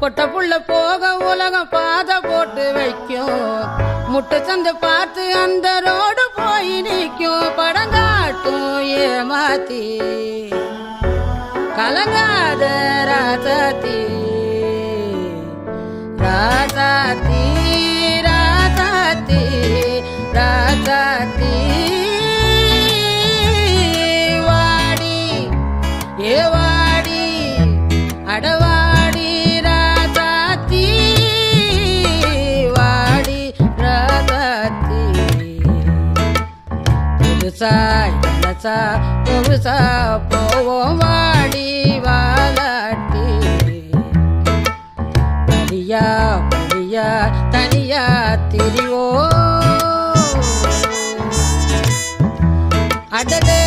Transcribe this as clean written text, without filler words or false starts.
பொட்ட புள்ள போக உலகம் பாதை போட்டு வைக்கும். முட்டை சந்து பார்த்து அந்த ரோடு போய் நிற்கும். படங்காட்டும் ஏமாத்தி கலங்காத ராசாத்தி ராசாத்தி ராசாத்தி ராசாத்தி வாடி ஏ வாடி அடவாடி ராசாத்தி வாடி ராசாத்தி புதுசா இளசா புதுசா போவோம் வாடி வாலாட்டி வலியா வலியா தனியா திரிவோ அடடே